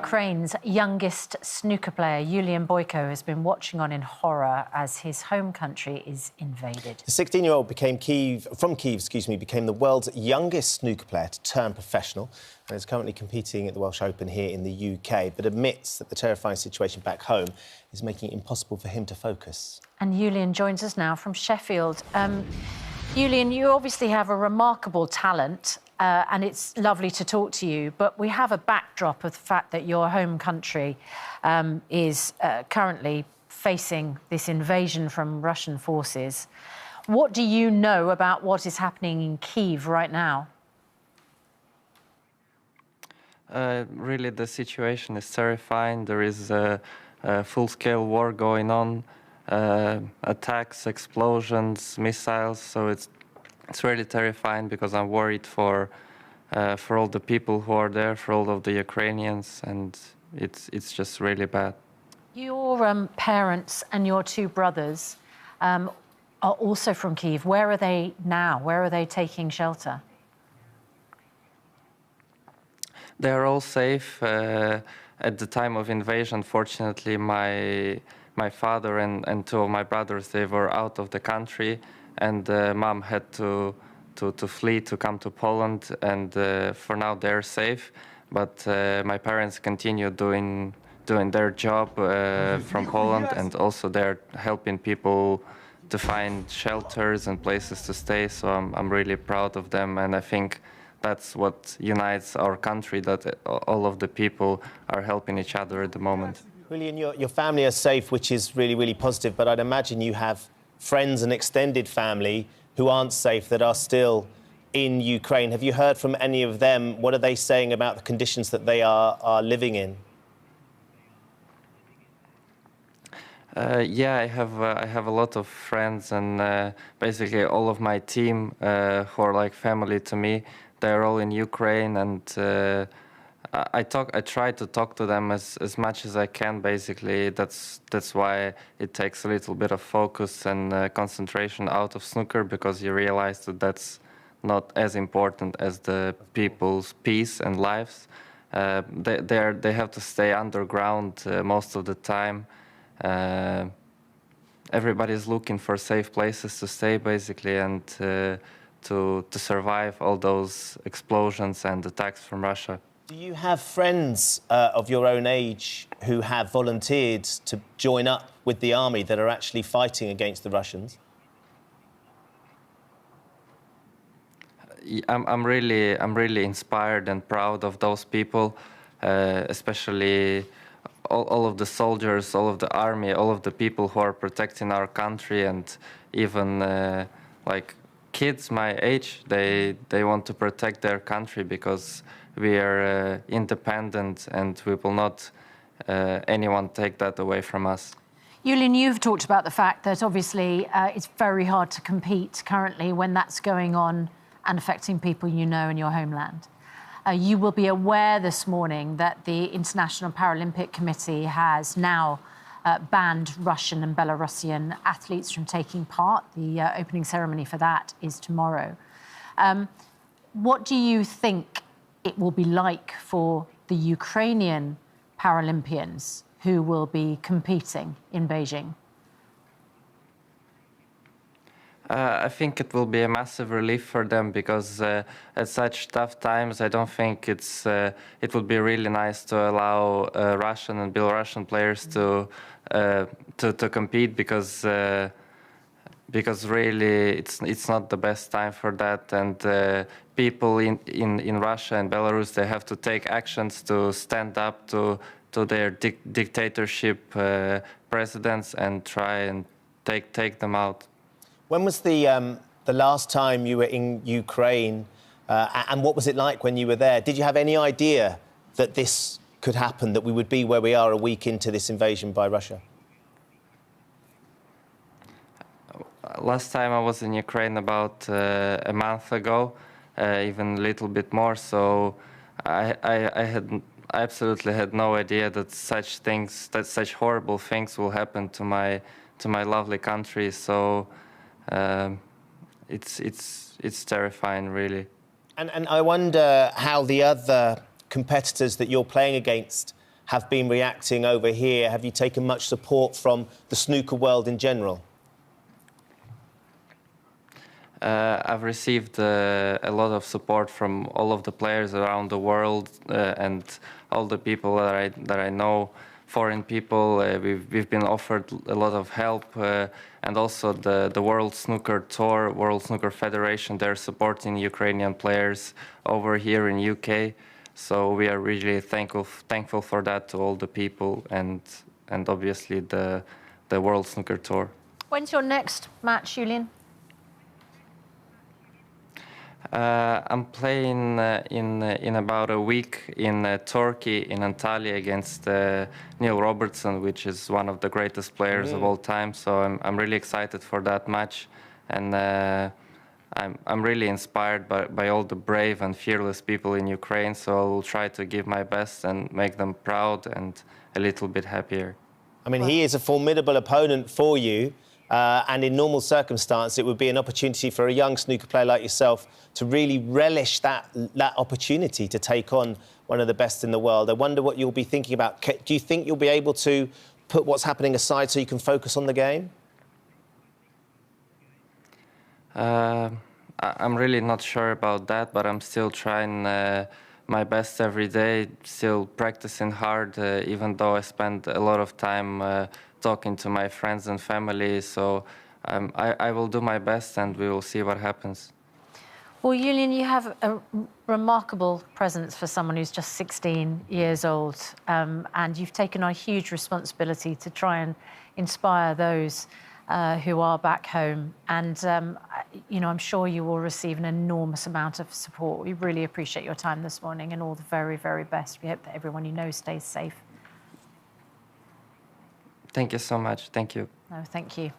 Ukraine's youngest snooker player, Iulian Boiko, has been watching on in horror as his home country is invaded. The 16-year-old became the world's youngest snooker player to turn professional and is currently competing at the Welsh Open here in the UK, but admits that the terrifying situation back home is making it impossible for him to focus. And Iulian joins us now from Sheffield. Iulian, you obviously have a remarkable talent. And it's lovely to talk to you, but we have a backdrop of the fact that your home country is currently facing this invasion from Russian forces. What do you know about what is happening in Kyiv right now? Really, the situation is terrifying. There is a full-scale war going on, attacks, explosions, missiles, so it's really terrifying because I'm worried for all the people who are there, for all of the Ukrainians, and it's just really bad. Your parents and your two brothers are also from Kyiv. Where are they now? Where are they taking shelter? They are all safe. At the time of invasion, fortunately, my father and two of my brothers, they were out of the country. And Mom had to flee to come to Poland, and for now they're safe. But my parents continue doing their job from Poland, and also they're helping people to find shelters and places to stay. So I'm really proud of them, and I think that's what unites our country, that all of the people are helping each other at the moment. Iulian, your family are safe, which is really, really positive, but I'd imagine you have friends and extended family who aren't safe, that are still in Ukraine. Have you heard from any of them? What are they saying about the conditions that they are living in? Yeah, I have a lot of friends, and basically all of my team who are like family to me. They're all in Ukraine, and I try to talk to them as much as I can. Basically, that's why it takes a little bit of focus and concentration out of snooker, because you realize that that's not as important as the people's peace and lives. They have to stay underground most of the time. Everybody's looking for safe places to stay, basically, and to survive all those explosions and attacks from Russia. Do you have friends of your own age who have volunteered to join up with the army that are actually fighting against the Russians? I'm really inspired and proud of those people, especially all of the soldiers, all of the army, all of the people who are protecting our country, and even like kids my age, they want to protect their country because we are independent, and we will not anyone take that away from us. Iulian, you've talked about the fact that obviously it's very hard to compete currently when that's going on and affecting people you know in your homeland. You will be aware this morning that the International Paralympic Committee has now banned Russian and Belarusian athletes from taking part. The opening ceremony for that is tomorrow. What do you think it will be like for the Ukrainian Paralympians who will be competing in Beijing? I think it will be a massive relief for them, because at such tough times, I don't think it would be really nice to allow Russian and Belarusian players to compete, because really it's not the best time for that, and people in Russia and Belarus, they have to take actions to stand up to their dictatorship presidents and try and take them out. When was the last time you were in Ukraine, and what was it like when you were there? Did you have any idea that this could happen, that we would be where we are a week into this invasion by Russia? Last time I was in Ukraine about a month ago, even a little bit more. So I absolutely had no idea that such horrible things will happen to my lovely country. So it's terrifying, really. And I wonder how the other competitors that you're playing against have been reacting over here? Have you taken much support from the snooker world in general? I've received a lot of support from all of the players around the world and all the people that I know, foreign people. We've been offered a lot of help, and also the World Snooker Tour, World Snooker Federation, they're supporting Ukrainian players over here in UK. So we are really thankful for that to all the people and obviously the World Snooker Tour. When's your next match, Iulian? I'm playing in about a week in Turkey, in Antalya, against Neil Robertson, which is one of the greatest players of all time. So I'm really excited for that match, and I'm really inspired by all the brave and fearless people in Ukraine. So I will try to give my best and make them proud and a little bit happier. I mean, he is a formidable opponent for you. And in normal circumstance, it would be an opportunity for a young snooker player like yourself to really relish that opportunity to take on one of the best in the world. I wonder what you'll be thinking about. Do you think you'll be able to put what's happening aside so you can focus on the game? I'm really not sure about that, but I'm still trying my best every day, still practicing hard, even though I spend a lot of time talking to my friends and family. So I will do my best and we will see what happens. Well, Iulian, you have a remarkable presence for someone who's just 16 years old, and you've taken on a huge responsibility to try and inspire those who are back home. And, you know, I'm sure you will receive an enormous amount of support. We really appreciate your time this morning and all the very, very best. We hope that everyone you know stays safe. Thank you so much. Thank you. No, thank you.